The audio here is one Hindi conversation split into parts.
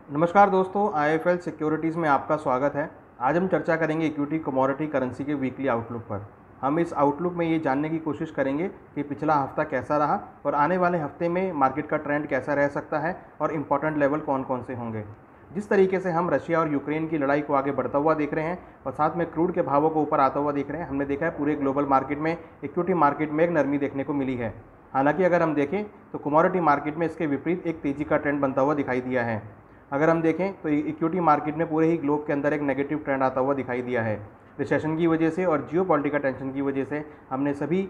नमस्कार दोस्तों, आईएफएल सिक्योरिटीज़ में आपका स्वागत है। आज हम चर्चा करेंगे इक्विटी कमोडिटी करेंसी के वीकली आउटलुक पर। हम इस आउटलुक में ये जानने की कोशिश करेंगे कि पिछला हफ्ता कैसा रहा और आने वाले हफ्ते में मार्केट का ट्रेंड कैसा रह सकता है और इम्पॉर्टेंट लेवल कौन कौन से होंगे। जिस तरीके से हम रशिया और यूक्रेन की लड़ाई को आगे बढ़ता हुआ देख रहे हैं और साथ में क्रूड के भावों को ऊपर आता हुआ देख रहे हैं, हमने देखा है पूरे ग्लोबल मार्केट में इक्विटी मार्केट में एक नरमी देखने को मिली है। हालांकि अगर हम देखें तो कमोडिटी मार्केट में इसके विपरीत एक तेज़ी का ट्रेंड बनता हुआ दिखाई दिया है। अगर हम देखें तो इक्विटी मार्केट में पूरे ही ग्लोब के अंदर एक नेगेटिव ट्रेंड आता हुआ दिखाई दिया है। रिसेशन की वजह से और जियोपॉलिटिकल टेंशन की वजह से हमने सभी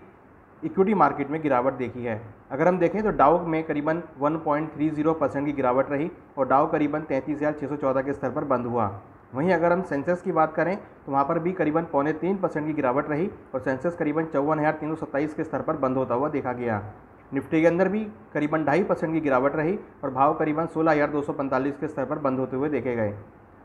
इक्विटी मार्केट में गिरावट देखी है। अगर हम देखें तो डाउ में करीबन 1.30% की गिरावट रही और डाउ करीबन 33,614 के स्तर पर बंद हुआ। वहीं अगर हम सेंसेक्स की बात करें तो वहाँ पर भी करीबन 0.3% की गिरावट रही और सेंसेक्स करीबन 54,327 के स्तर पर बंद होता हुआ देखा गया। निफ्टी के अंदर भी करीबन 2.5% की गिरावट रही और भाव करीबन 16,245 के स्तर पर बंद होते हुए देखे गए।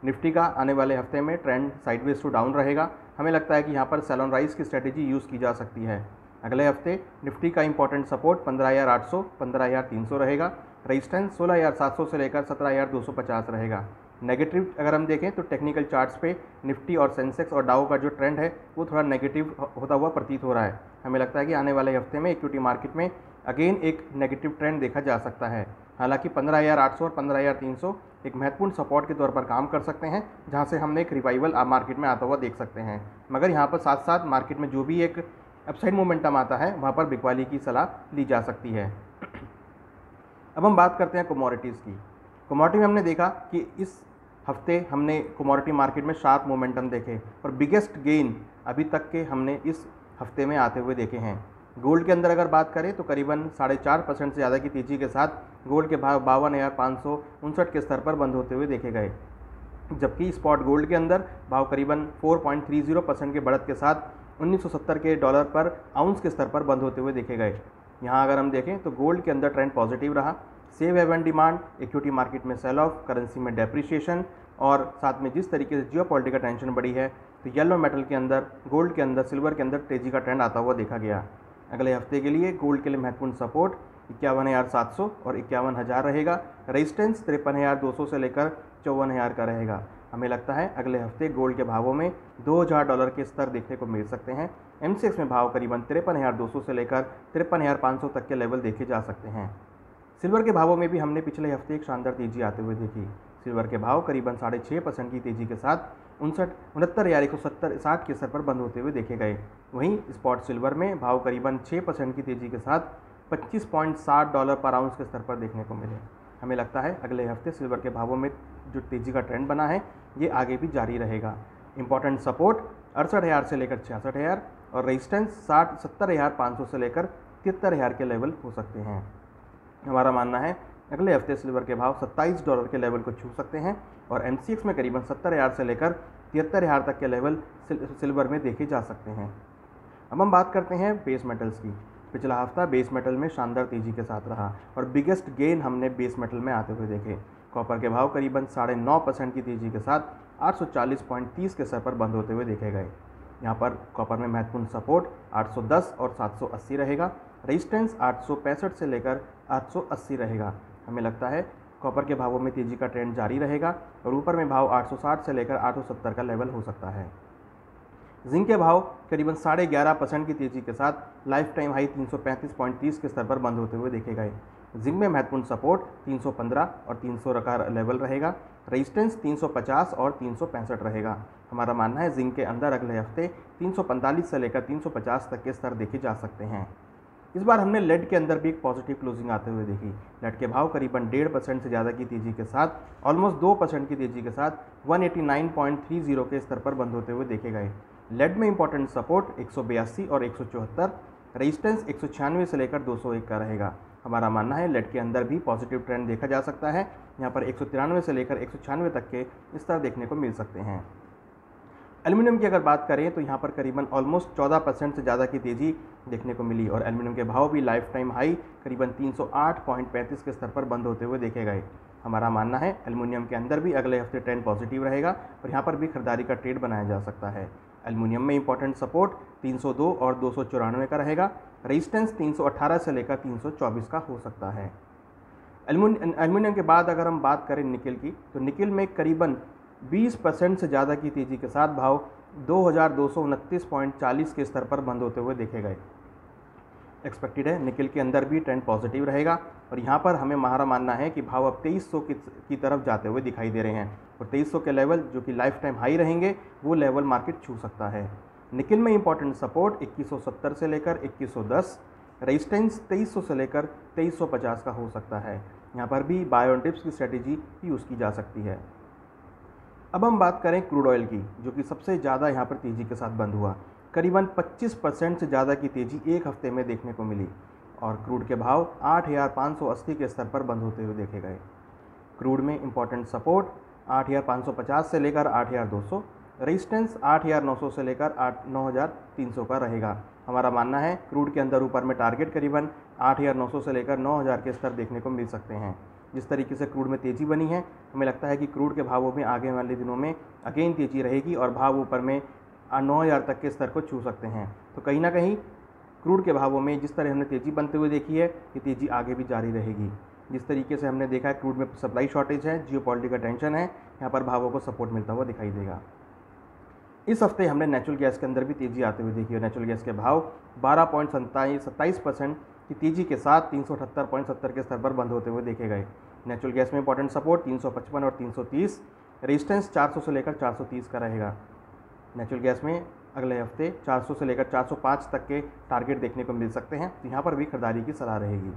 निफ्टी का आने वाले हफ्ते में ट्रेंड साइडवेज टू डाउन रहेगा। हमें लगता है कि यहाँ पर सेल ऑन राइज की स्ट्रेटेजी यूज़ की जा सकती है। अगले हफ्ते निफ्टी का इंपॉर्टेंट सपोर्ट 15,800 15,300 रहेगा। रेजिस्टेंस 16,700 से लेकर 17,250 रहेगा। नेगेटिव अगर हम देखें तो टेक्निकल चार्ट्स पे निफ्टी और सेंसेक्स और डाउ का जो ट्रेंड है वो थोड़ा नेगेटिव होता हुआ प्रतीत हो रहा है। हमें लगता है कि आने वाले हफ्ते में इक्विटी मार्केट में अगेन एक नेगेटिव ट्रेंड देखा जा सकता है। हालांकि 15,800 और 15,300 एक महत्वपूर्ण सपोर्ट के तौर पर काम कर सकते हैं, जहां से हमने एक रिवाइवल मार्केट में आता हुआ देख सकते हैं। मगर यहां पर साथ साथ मार्केट में जो भी एक अपसाइड मोमेंटम आता है वहां पर बिकवाली की सलाह ली जा सकती है। अब हम बात करते हैं कमोडिटीज़ की। कमोडिटी में हमने देखा कि इस हफ्ते हमने कमोडिटी मार्केट में शार्प मोमेंटम देखे और बिगेस्ट गेन अभी तक के हमने इस हफ्ते में आते हुए देखे हैं। गोल्ड के अंदर अगर बात करें तो करीबन 4.5% से ज़्यादा की तेज़ी के साथ गोल्ड के भाव 52,559 के स्तर पर बंद होते हुए देखे गए, जबकि स्पॉट गोल्ड के अंदर भाव करीबन 4.30% के बढ़त के साथ 1970 के डॉलर पर आउंस के स्तर पर बंद होते हुए देखे गए। यहाँ अगर हम देखें तो गोल्ड के अंदर ट्रेंड पॉजिटिव रहा। Safe haven demand, equity market में सेल ऑफ, करेंसी में डेप्रिसिएशन और साथ में जिस तरीके से जियोपॉलिटिकल टेंशन बढ़ी है तो येलो मेटल के अंदर, गोल्ड के अंदर, सिल्वर के अंदर तेज़ी का ट्रेंड आता हुआ देखा गया। अगले हफ्ते के लिए गोल्ड के लिए महत्वपूर्ण सपोर्ट 51,700 और 51,000 रहेगा। रेजिस्टेंस 53,200 से लेकर 54,000 का रहेगा। हमें लगता है अगले हफ्ते गोल्ड के भावों में $2,000 के स्तर देखने को मिल सकते हैं। एमसीएक्स में भाव करीबन 53,200 से लेकर 53,500 तक के लेवल देखे जा सकते हैं। सिल्वर के भावों में भी हमने पिछले हफ्ते एक शानदार तेजी आते हुए देखी। सिल्वर के भाव करीबन 6.5% की तेजी के साथ 69,160 के स्तर पर बंद होते हुए देखे गए। वहीं स्पॉट सिल्वर में भाव करीबन 6% की तेजी के साथ $25.60 पर आउंस के स्तर पर देखने को मिले। हमें लगता है अगले हफ्ते सिल्वर के भावों में जो तेज़ी का ट्रेंड बना है ये आगे भी जारी रहेगा। इंपॉर्टेंट सपोर्ट 68,000 से लेकर 66,000 और रेजिस्टेंस 70,500 से लेकर 73,000 के लेवल हो सकते हैं। हमारा मानना है अगले हफ्ते सिल्वर के भाव $27 के लेवल को छू सकते हैं और एमसीएक्स में करीबन 70,000 से लेकर 73,000 तक के लेवल सिल्वर में देखे जा सकते हैं। अब हम बात करते हैं बेस मेटल्स की। पिछला हफ्ता बेस मेटल में शानदार तेज़ी के साथ रहा और बिगेस्ट गेन हमने बेस मेटल में आते हुए देखे। कॉपर के भाव करीबन 9.5% की तेज़ी के साथ 840.30 के स्तर पर बंद होते हुए देखे गए। यहाँ पर कॉपर में महत्वपूर्ण सपोर्ट 810 और 780 रहेगा। रेजिस्टेंस 865 से लेकर 880 रहेगा। हमें लगता है कॉपर के भावों में तेज़ी का ट्रेंड जारी रहेगा और ऊपर में भाव 860 से लेकर 870 का लेवल हो सकता है। जिंक के भाव करीबन 11.5% की तेज़ी के साथ लाइफ टाइम हाई 335.30 के स्तर पर बंद होते हुए देखे गए। जिंक में महत्वपूर्ण सपोर्ट 315 और 300 का लेवल रहेगा। रेजिस्टेंस 350 और 365 रहेगा। हमारा मानना है जिंक के अंदर अगले हफ्ते 345 से लेकर 350 तक के स्तर देखे जा सकते हैं। इस बार हमने लेड के अंदर भी एक पॉजिटिव क्लोजिंग आते हुए देखी। लेड के भाव करीबन 1.5% से ज़्यादा की तेज़ी के साथ ऑलमोस्ट 2% की तेज़ी के साथ 189.30 के स्तर पर बंद होते हुए देखे गए। लेड में इंपॉर्टेंट सपोर्ट 182 और 174, रेजिस्टेंस 196 से लेकर 201 का रहेगा। हमारा मानना है लेड के अंदर भी पॉजिटिव ट्रेंड देखा जा सकता है। यहाँ पर 193 से लेकर 196 तक के स्तर देखने को मिल सकते हैं। एल्युमिनियम की अगर बात करें तो यहाँ पर करीबन ऑलमोस्ट 14% से ज़्यादा की तेज़ी देखने को मिली और एल्युमिनियम के भाव भी लाइफ टाइम हाई करीबन 308.35 के स्तर पर बंद होते हुए देखे गए। हमारा मानना है एल्युमिनियम के अंदर भी अगले हफ्ते ट्रेंड पॉजिटिव रहेगा और यहाँ पर भी खरीदारी का ट्रेड बनाया जा सकता है। एल्युमिनियम में इंपॉर्टेंट सपोर्ट 302 और 294 का रहेगा। रेजिस्टेंस 318 से लेकर 324 का हो सकता है। एल्युमिनियम के बाद अगर हम बात करें निकेल की, तो निकेल में करीबन 20% से ज़्यादा की तेज़ी के साथ भाव 2229.40 के स्तर पर बंद होते हुए देखे गए। एक्सपेक्टेड है निकेल के अंदर भी ट्रेंड पॉजिटिव रहेगा और यहाँ पर हमें हमारा मानना है कि भाव अब 2300 की तरफ जाते हुए दिखाई दे रहे हैं और 2300 के लेवल जो कि लाइफ टाइम हाई रहेंगे वो लेवल मार्केट छू सकता है। निकेल में इंपॉर्टेंट सपोर्ट 2170 से लेकर 2110, रेजिस्टेंस 2300 से लेकर 2350 का हो सकता है। यहाँ पर भी बाय ऑन डिप्स की स्ट्रेटेजी यूज़ की जा सकती है। अब हम बात करें क्रूड ऑयल की, जो कि सबसे ज़्यादा यहाँ पर तेज़ी के साथ बंद हुआ। करीबन 25% से ज़्यादा की तेज़ी एक हफ्ते में देखने को मिली और क्रूड के भाव 8580 के स्तर पर बंद होते हुए देखे गए। क्रूड में इंपॉर्टेंट सपोर्ट 8550 से लेकर 8200, रेजिस्टेंस 8900 से लेकर 9300 का रहेगा। हमारा मानना है क्रूड के अंदर ऊपर में टारगेट करीबन 8900 से लेकर 9000 के स्तर देखने को मिल सकते हैं। जिस तरीके से क्रूड में तेज़ी बनी है, हमें लगता है कि क्रूड के भावों में आगे वाले दिनों में अगेन तेज़ी रहेगी और भाव ऊपर में 9000 तक के स्तर को छू सकते हैं। तो कहीं ना कहीं क्रूड के भावों में जिस तरह हमने तेज़ी बनते हुए देखी है, ये तेज़ी आगे भी जारी रहेगी। जिस तरीके से हमने देखा है क्रूड में सप्लाई शॉर्टेज है, जियोपॉलिटिकल टेंशन है, यहाँ पर भावों को सपोर्ट मिलता हुआ दिखाई देगा। इस हफ्ते हमने नेचुरल गैस के अंदर भी तेज़ी आते हुए देखी है। नेचुरल गैस के भाव 12.27% की तेज़ी के साथ 378.70 के स्तर पर बंद होते हुए देखे गए। नेचुरल गैस में इंपॉर्टेंट सपोर्ट 355 और 330, रेजिस्टेंस 400 से लेकर 430 का रहेगा। नेचुरल गैस में अगले हफ्ते 400 से लेकर 405 तक के टारगेट देखने को मिल सकते हैं, तो यहाँ पर भी खरीदारी की सलाह रहेगी।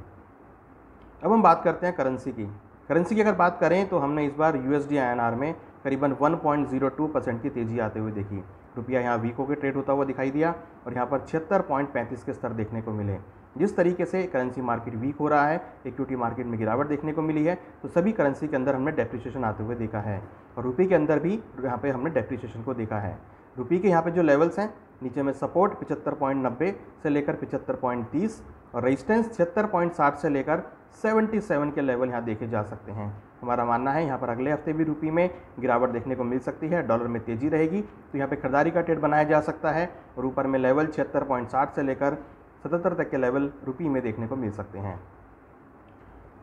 अब हम बात करते हैं करेंसी की। करेंसी की अगर बात करें तो हमने इस बार USD INR में करीबन 1.02% की तेज़ी आते हुए देखी। रुपया यहाँ वीक होकर ट्रेड होता हुआ दिखाई दिया और यहाँ पर 76.35 के स्तर देखने को मिले। जिस तरीके से करेंसी मार्केट वीक हो रहा है, इक्विटी मार्केट में गिरावट देखने को मिली है, तो सभी करेंसी के अंदर हमने डेप्रिसिएशन आते हुए देखा है और रुपये के अंदर भी यहाँ पे हमने डेप्रिसिएशन को देखा है। रुपये के यहाँ पे जो लेवल्स हैं, नीचे में सपोर्ट 75.90 से लेकर 75.30 और रेजिस्टेंस 76.60 से लेकर 77 के लेवल यहाँ देखे जा सकते हैं। हमारा मानना है यहाँ पर अगले हफ्ते भी रुपये में गिरावट देखने को मिल सकती है, डॉलर में तेज़ी रहेगी, तो यहाँ पे खरीदारी का ट्रेड बनाया जा सकता है और ऊपर में लेवल 76.60 से लेकर 77 तक के लेवल रुपये में देखने को मिल सकते हैं।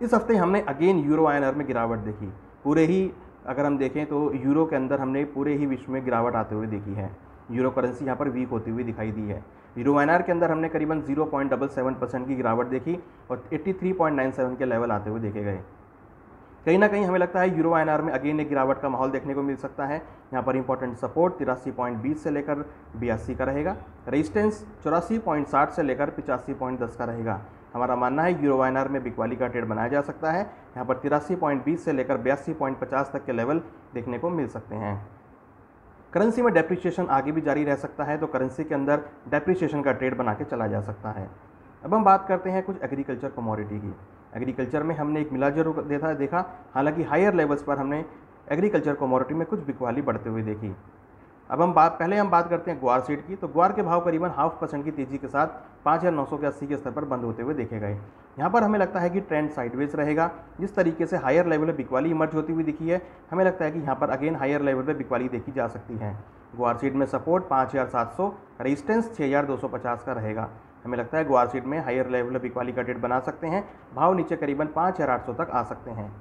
इस हफ्ते हमने अगेन यूरो INR में गिरावट देखी। पूरे ही अगर हम देखें तो यूरो के अंदर हमने पूरे ही विश्व में गिरावट आते हुए देखी है। यूरो करेंसी यहाँ पर वीक होती हुई दिखाई दी है। यूरो INR के अंदर हमने करीबन 0.77% की गिरावट देखी और 83.97 के लेवल आते हुए देखे गए। कहीं ना कहीं हमें लगता है यूरो INR में अगेन एक गिरावट का माहौल देखने को मिल सकता है। यहाँ पर इंपॉर्टेंट सपोर्ट 83.20 से लेकर 82 का रहेगा। रेजिस्टेंस 84.60 से लेकर 85.10 का रहेगा। हमारा मानना है यूरो INR में बिकवाली का ट्रेड बनाया जा सकता है। यहाँ पर 83.20 से लेकर 82.50 तक के लेवल देखने को मिल सकते हैं। करेंसी में डेप्रिसिएशन आगे भी जारी रह सकता है, तो करेंसी के अंदर डेप्रिसिएशन का ट्रेड बना के चला जा सकता है। अब हम बात करते हैं कुछ एग्रीकल्चर कमोडिटी की। एग्रीकल्चर में हमने एक मिला जुला देखा, हालांकि हायर लेवल्स पर हमने एग्रीकल्चर कमोडिटी में कुछ बिकवाली बढ़ते हुए देखी। अब पहले हम बात करते हैं ग्वार सीड की। तो ग्वार के भाव करीबन 0.5% की तेज़ी के साथ 5980 के स्तर पर बंद होते हुए देखे गए। यहाँ पर हमें लगता है कि ट्रेंड साइडवेज रहेगा। जिस तरीके से हायर लेवल पे बिकवाली इमर्ज होती हुई दिखी है, हमें लगता है कि यहाँ पर अगेन हायर लेवल पे बिकवाली देखी जा सकती है। ग्वार सीड में सपोर्ट 5700, रेजिस्टेंस 6250 का रहेगा। हमें लगता है ग्वार सीड में हायर लेवल पे बिकवाली का ट्रेड बना सकते हैं। भाव नीचे करीबन 5800 तक आ सकते हैं।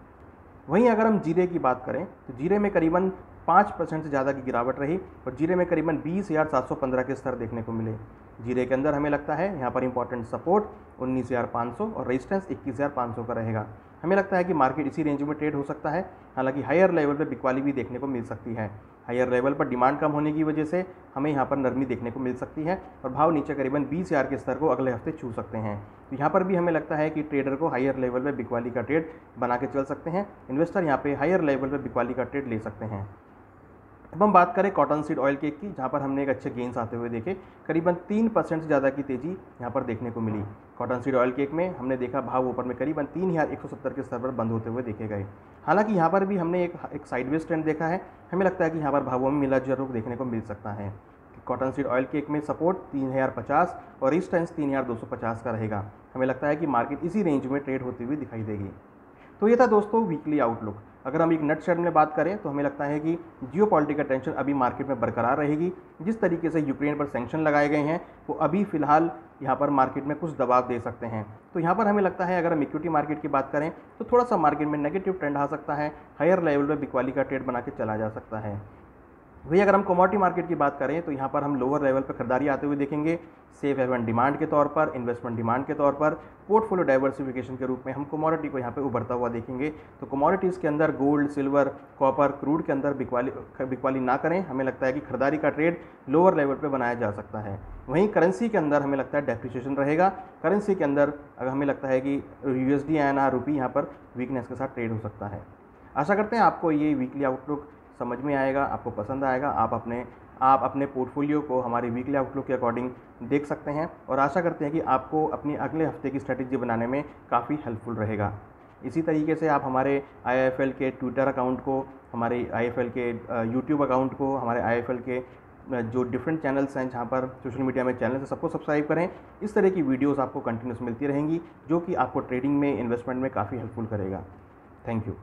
वहीं अगर हम जीरे की बात करें तो जीरे में करीबन 5% से ज़्यादा की गिरावट रही और जीरे में करीबन 20,715 के स्तर देखने को मिले। जीरे के अंदर हमें लगता है यहाँ पर इंपॉर्टेंट सपोर्ट 19,500 और रेजिस्टेंस 21,500 का रहेगा। हमें लगता है कि मार्केट इसी रेंज में ट्रेड हो सकता है। हालांकि हायर लेवल पर बिकवाली भी देखने को मिल सकती है। हायर लेवल पर डिमांड कम होने की वजह से हमें यहाँ पर नरमी देखने को मिल सकती है और भाव नीचे करीबन 20,000 के स्तर को अगले हफ्ते छू सकते हैं। तो यहाँ पर भी हमें लगता है कि ट्रेडर को हायर लेवल पर बिकवाली का ट्रेड बना के चल सकते हैं। इन्वेस्टर यहाँ पे हायर लेवल पर बिकवाली का ट्रेड ले सकते हैं। अब हम बात करें कॉटन सीड ऑयल केक की, जहाँ पर हमने एक अच्छे गेंस आते हुए देखे। करीबन 3% से ज़्यादा की तेज़ी यहाँ पर देखने को मिली। कॉटन सीड ऑयल केक में हमने देखा भाव ऊपर में करीबन 3170 के स्तर पर बंद होते हुए देखे गए। हालांकि यहाँ पर भी हमने एक साइडवेज ट्रेंड देखा है। हमें लगता है कि यहाँ पर भावों में मिला जुला रुख देखने को मिल सकता है। कॉटन सीड ऑयल केक में सपोर्ट 3050 और रेजिस्टेंस 3250 का रहेगा। हमें लगता है कि मार्केट इसी रेंज में ट्रेड होती हुई दिखाई देगी। तो ये था दोस्तों वीकली आउटलुक। अगर हम एक नटशेल में बात करें तो हमें लगता है कि जियोपॉलिटिकल टेंशन अभी मार्केट में बरकरार रहेगी। जिस तरीके से यूक्रेन पर सैंक्शन लगाए गए हैं वो अभी फ़िलहाल यहाँ पर मार्केट में कुछ दबाव दे सकते हैं। तो यहाँ पर हमें लगता है अगर हम इक्विटी मार्केट की बात करें तो थोड़ा सा मार्केट में नेगेटिव ट्रेंड आ सकता है, हायर लेवल पर बिकवाली का ट्रेड बना के चला जा सकता है। वही अगर हम कमोडिटी मार्केट की बात करें तो यहाँ पर हम लोअर लेवल पर खरीदारी आते हुए देखेंगे। सेफ हेवन डिमांड के तौर पर, इन्वेस्टमेंट डिमांड के तौर पर, पोर्टफोलियो डाइवर्सिफिकेशन के रूप में हम कमोडिटी को यहाँ पे उभरता हुआ देखेंगे। तो कमोडिटीज़ के अंदर गोल्ड, सिल्वर, कॉपर, क्रूड के अंदर बिकवाली ना करें। हमें लगता है कि खरीदारी का ट्रेड लोअर लेवल पर बनाया जा सकता है। वहीं करेंसी के अंदर हमें लगता है डेप्रिसिएशन रहेगा। करेंसी के अंदर अगर हमें लगता है कि USD INR रुपी यहाँ पर वीकनेस के साथ ट्रेड हो सकता है। आशा करते हैं आपको ये वीकली आउटलुक समझ में आएगा, आपको पसंद आएगा। आप अपने पोर्टफोलियो को हमारे वीकली आउटलुक के अकॉर्डिंग देख सकते हैं और आशा करते हैं कि आपको अपनी अगले हफ्ते की स्ट्रेटेजी बनाने में काफ़ी हेल्पफुल रहेगा। इसी तरीके से आप हमारे IIFL के ट्विटर अकाउंट को, हमारे IIFL के यूट्यूब अकाउंट को, हमारे IIFL के जो डिफरेंट चैनल्स हैं जहाँ पर सोशल मीडिया में चैनल्स हैं सबको सब्सक्राइब करें। इस तरह की वीडियोज़ आपको कंटिन्यूस मिलती रहेंगी जो कि आपको ट्रेडिंग में, इन्वेस्टमेंट में काफ़ी हेल्पफुल करेगा। Thank you.